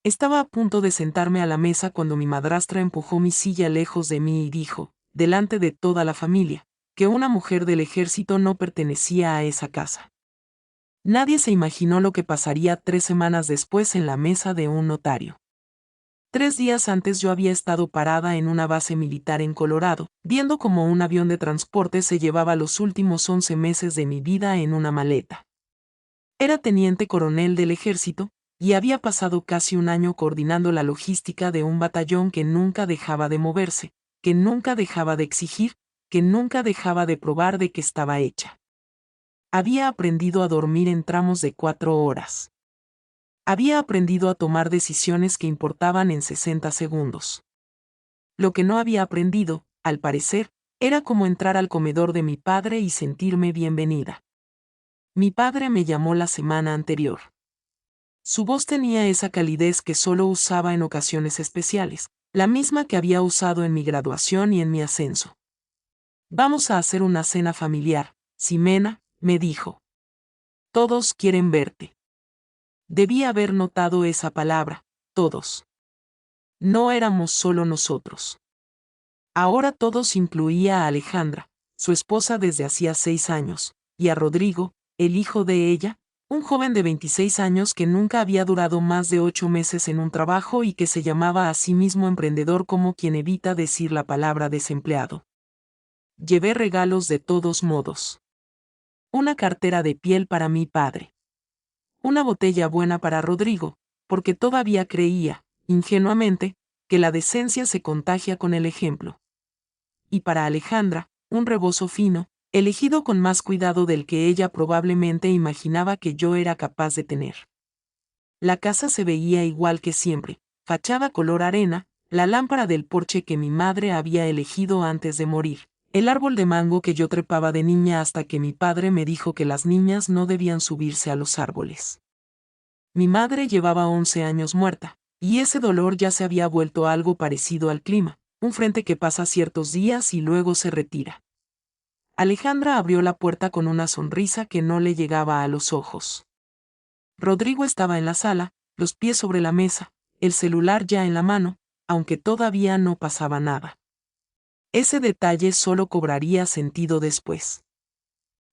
Estaba a punto de sentarme a la mesa cuando mi madrastra empujó mi silla lejos de mí y dijo, delante de toda la familia, que una mujer del ejército no pertenecía a esa casa. Nadie se imaginó lo que pasaría 3 semanas después en la mesa de un notario. 3 días antes yo había estado parada en una base militar en Colorado, viendo cómo un avión de transporte se llevaba los últimos 11 meses de mi vida en una maleta. Era teniente coronel del ejército, y había pasado casi un año coordinando la logística de un batallón que nunca dejaba de moverse, que nunca dejaba de exigir, que nunca dejaba de probar de que estaba hecha. Había aprendido a dormir en tramos de 4 horas. Había aprendido a tomar decisiones que importaban en 60 segundos. Lo que no había aprendido, al parecer, era cómo entrar al comedor de mi padre y sentirme bienvenida. Mi padre me llamó la semana anterior. Su voz tenía esa calidez que solo usaba en ocasiones especiales, la misma que había usado en mi graduación y en mi ascenso. Vamos a hacer una cena familiar, Ximena, me dijo. Todos quieren verte. Debí haber notado esa palabra, todos. No éramos solo nosotros. Ahora todos incluía a Alejandra, su esposa desde hacía 6 años, y a Rodrigo, el hijo de ella, un joven de 26 años que nunca había durado más de 8 meses en un trabajo y que se llamaba a sí mismo emprendedor como quien evita decir la palabra desempleado. Llevé regalos de todos modos. Una cartera de piel para mi padre. Una botella buena para Rodrigo, porque todavía creía, ingenuamente, que la decencia se contagia con el ejemplo. Y para Alejandra, un rebozo fino, elegido con más cuidado del que ella probablemente imaginaba que yo era capaz de tener. La casa se veía igual que siempre, fachada color arena, la lámpara del porche que mi madre había elegido antes de morir, el árbol de mango que yo trepaba de niña hasta que mi padre me dijo que las niñas no debían subirse a los árboles. Mi madre llevaba 11 años muerta, y ese dolor ya se había vuelto algo parecido al clima, un frente que pasa ciertos días y luego se retira. Alejandra abrió la puerta con una sonrisa que no le llegaba a los ojos. Rodrigo estaba en la sala, los pies sobre la mesa, el celular ya en la mano, aunque todavía no pasaba nada. Ese detalle solo cobraría sentido después.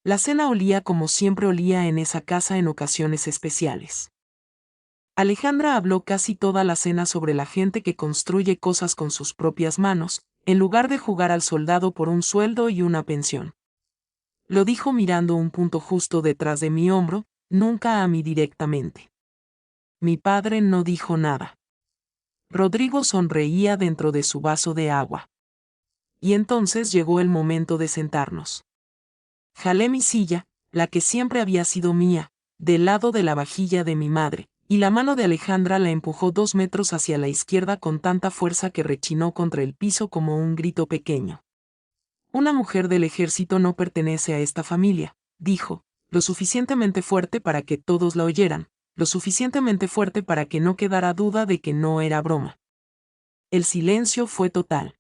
La cena olía como siempre olía en esa casa en ocasiones especiales. Alejandra habló casi toda la cena sobre la gente que construye cosas con sus propias manos, en lugar de jugar al soldado por un sueldo y una pensión. Lo dijo mirando un punto justo detrás de mi hombro, nunca a mí directamente. Mi padre no dijo nada. Rodrigo sonreía dentro de su vaso de agua. Y entonces llegó el momento de sentarnos. Jalé mi silla, la que siempre había sido mía, del lado de la vajilla de mi madre, y la mano de Alejandra la empujó 2 metros hacia la izquierda con tanta fuerza que rechinó contra el piso como un grito pequeño. Una mujer del ejército no pertenece a esta familia, dijo, lo suficientemente fuerte para que todos la oyeran, lo suficientemente fuerte para que no quedara duda de que no era broma. El silencio fue total.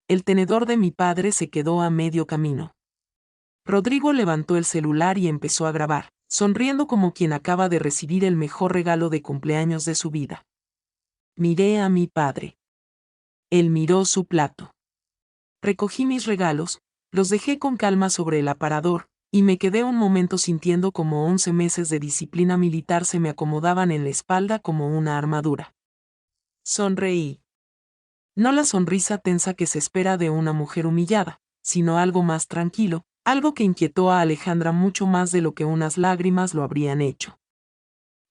El tenedor de mi padre se quedó a medio camino. Rodrigo levantó el celular y empezó a grabar, sonriendo como quien acaba de recibir el mejor regalo de cumpleaños de su vida. Miré a mi padre. Él miró su plato. Recogí mis regalos, los dejé con calma sobre el aparador, y me quedé un momento sintiendo como 11 meses de disciplina militar se me acomodaban en la espalda como una armadura. Sonreí. No la sonrisa tensa que se espera de una mujer humillada, sino algo más tranquilo, algo que inquietó a Alejandra mucho más de lo que unas lágrimas lo habrían hecho.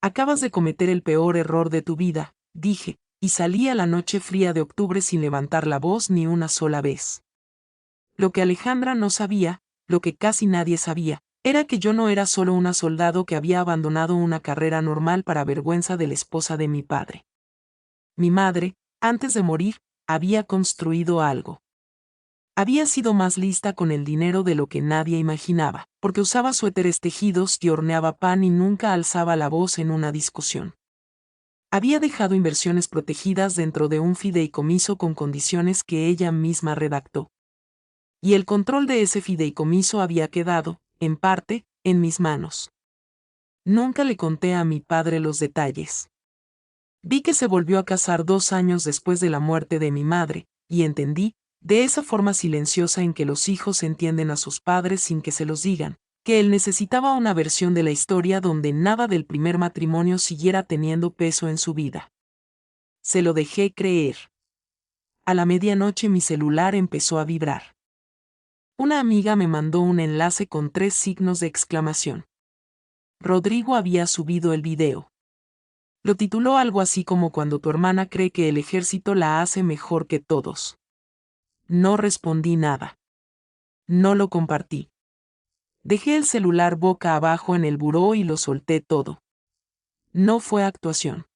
Acabas de cometer el peor error de tu vida, dije, y salí a la noche fría de octubre sin levantar la voz ni una sola vez. Lo que Alejandra no sabía, lo que casi nadie sabía, era que yo no era solo una soldado que había abandonado una carrera normal para vergüenza de la esposa de mi padre. Mi madre, antes de morir, había construido algo. Había sido más lista con el dinero de lo que nadie imaginaba, porque usaba suéteres tejidos y horneaba pan y nunca alzaba la voz en una discusión. Había dejado inversiones protegidas dentro de un fideicomiso con condiciones que ella misma redactó. Y el control de ese fideicomiso había quedado, en parte, en mis manos. Nunca le conté a mi padre los detalles. Vi que se volvió a casar 2 años después de la muerte de mi madre, y entendí, de esa forma silenciosa en que los hijos entienden a sus padres sin que se los digan, que él necesitaba una versión de la historia donde nada del primer matrimonio siguiera teniendo peso en su vida. Se lo dejé creer. A la medianoche mi celular empezó a vibrar. Una amiga me mandó un enlace con 3 signos de exclamación. Rodrigo había subido el video. Lo tituló algo así como cuando tu hermana cree que el ejército la hace mejor que todos. No respondí nada. No lo compartí. Dejé el celular boca abajo en el buró y lo solté todo. No fue actuación.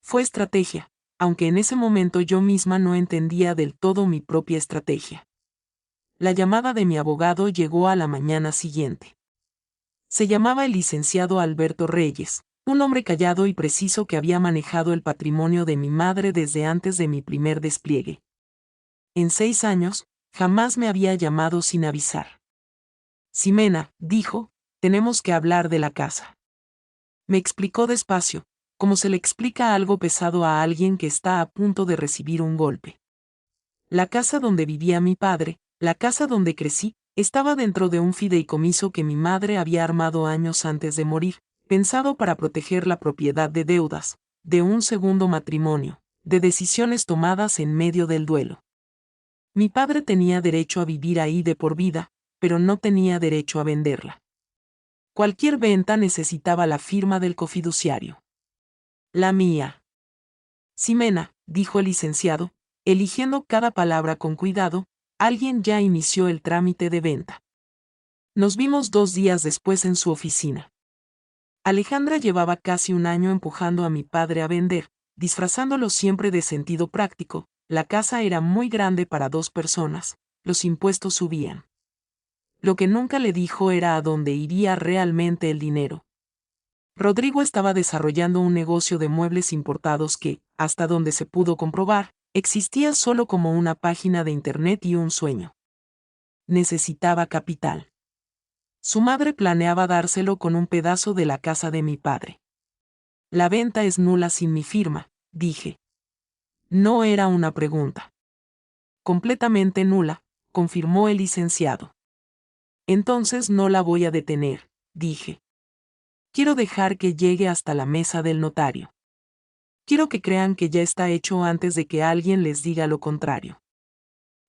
Fue estrategia, aunque en ese momento yo misma no entendía del todo mi propia estrategia. La llamada de mi abogado llegó a la mañana siguiente. Se llamaba el licenciado Alberto Reyes, un hombre callado y preciso que había manejado el patrimonio de mi madre desde antes de mi primer despliegue. En 6 años, jamás me había llamado sin avisar. Ximena, dijo, tenemos que hablar de la casa. Me explicó despacio, como se le explica algo pesado a alguien que está a punto de recibir un golpe. La casa donde vivía mi padre, la casa donde crecí, estaba dentro de un fideicomiso que mi madre había armado años antes de morir, pensado para proteger la propiedad de deudas, de un segundo matrimonio, de decisiones tomadas en medio del duelo. Mi padre tenía derecho a vivir ahí de por vida, pero no tenía derecho a venderla. Cualquier venta necesitaba la firma del cofiduciario. La mía. Ximena, dijo el licenciado, eligiendo cada palabra con cuidado, alguien ya inició el trámite de venta. Nos vimos 2 días después en su oficina. Alejandra llevaba casi un año empujando a mi padre a vender, disfrazándolo siempre de sentido práctico. La casa era muy grande para 2 personas, los impuestos subían. Lo que nunca le dijo era a dónde iría realmente el dinero. Rodrigo estaba desarrollando un negocio de muebles importados que, hasta donde se pudo comprobar, existía solo como una página de internet y un sueño. Necesitaba capital. Su madre planeaba dárselo con un pedazo de la casa de mi padre. La venta es nula sin mi firma, dije. No era una pregunta. Completamente nula, confirmó el licenciado. Entonces no la voy a detener, dije. Quiero dejar que llegue hasta la mesa del notario. Quiero que crean que ya está hecho antes de que alguien les diga lo contrario.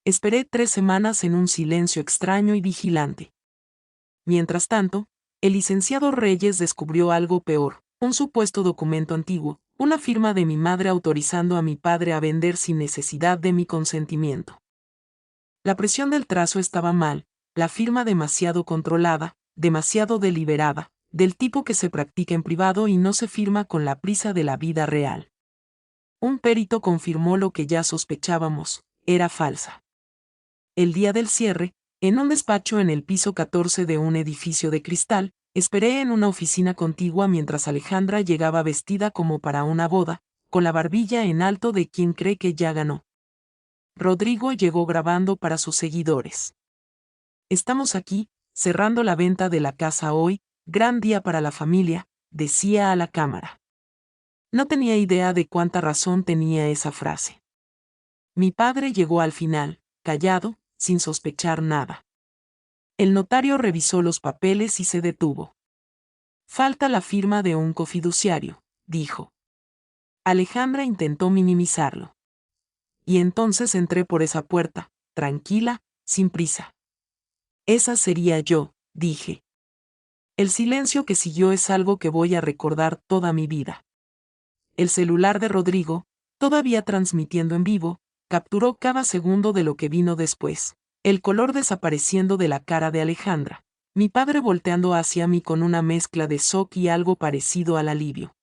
Esperé 3 semanas en un silencio extraño y vigilante. Mientras tanto, el licenciado Reyes descubrió algo peor, un supuesto documento antiguo, una firma de mi madre autorizando a mi padre a vender sin necesidad de mi consentimiento. La presión del trazo estaba mal, la firma demasiado controlada, demasiado deliberada, del tipo que se practica en privado y no se firma con la prisa de la vida real. Un perito confirmó lo que ya sospechábamos, era falsa. El día del cierre, en un despacho en el piso 14 de un edificio de cristal, esperé en una oficina contigua mientras Alejandra llegaba vestida como para una boda, con la barbilla en alto de quien cree que ya ganó. Rodrigo llegó grabando para sus seguidores. Estamos aquí, cerrando la venta de la casa hoy, gran día para la familia, decía a la cámara. No tenía idea de cuánta razón tenía esa frase. Mi padre llegó al final, callado, sin sospechar nada. El notario revisó los papeles y se detuvo. Falta la firma de un cofiduciario, dijo. Alejandra intentó minimizarlo. Y entonces entré por esa puerta, tranquila, sin prisa. Esa sería yo, dije. El silencio que siguió es algo que voy a recordar toda mi vida. El celular de Rodrigo, todavía transmitiendo en vivo, capturó cada segundo de lo que vino después. El color desapareciendo de la cara de Alejandra. Mi padre volteando hacia mí con una mezcla de shock y algo parecido al alivio.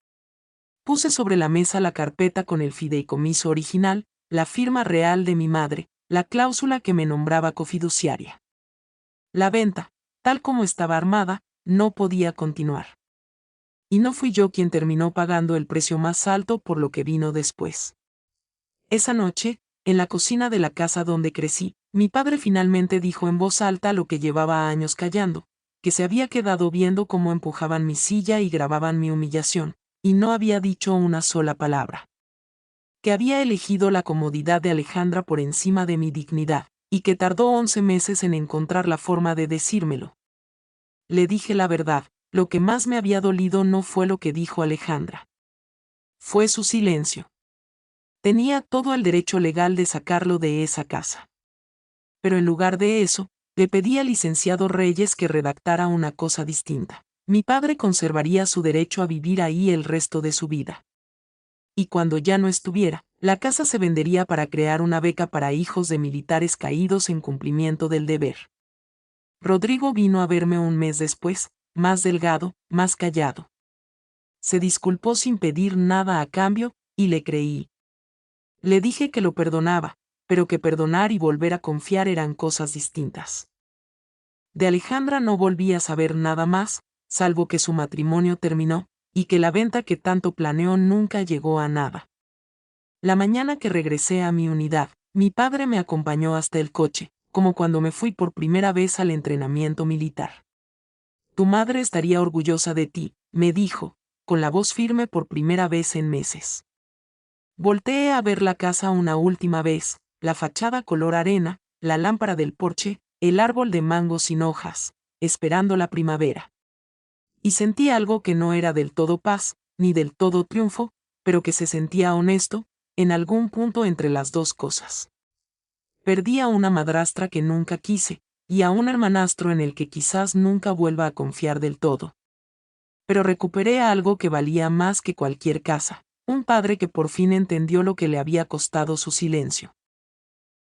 Puse sobre la mesa la carpeta con el fideicomiso original, la firma real de mi madre, la cláusula que me nombraba cofiduciaria. La venta, tal como estaba armada, no podía continuar. Y no fui yo quien terminó pagando el precio más alto por lo que vino después. Esa noche, en la cocina de la casa donde crecí, mi padre finalmente dijo en voz alta lo que llevaba años callando, que se había quedado viendo cómo empujaban mi silla y grababan mi humillación, y no había dicho una sola palabra. Que había elegido la comodidad de Alejandra por encima de mi dignidad, y que tardó 11 meses en encontrar la forma de decírmelo. Le dije la verdad, lo que más me había dolido no fue lo que dijo Alejandra. Fue su silencio. Tenía todo el derecho legal de sacarlo de esa casa. Pero en lugar de eso, le pedí al licenciado Reyes que redactara una cosa distinta. Mi padre conservaría su derecho a vivir ahí el resto de su vida. Y cuando ya no estuviera, la casa se vendería para crear una beca para hijos de militares caídos en cumplimiento del deber. Rodrigo vino a verme un mes después, más delgado, más callado. Se disculpó sin pedir nada a cambio, y le creí. Le dije que lo perdonaba, pero que perdonar y volver a confiar eran cosas distintas. De Alejandra no volví a saber nada más, salvo que su matrimonio terminó, y que la venta que tanto planeó nunca llegó a nada. La mañana que regresé a mi unidad, mi padre me acompañó hasta el coche, como cuando me fui por primera vez al entrenamiento militar. Tu madre estaría orgullosa de ti, me dijo, con la voz firme por primera vez en meses. Volteé a ver la casa una última vez, la fachada color arena, la lámpara del porche, el árbol de mango sin hojas, esperando la primavera. Y sentí algo que no era del todo paz, ni del todo triunfo, pero que se sentía honesto, en algún punto entre las dos cosas. Perdí a una madrastra que nunca quise, y a un hermanastro en el que quizás nunca vuelva a confiar del todo. Pero recuperé algo que valía más que cualquier casa, un padre que por fin entendió lo que le había costado su silencio.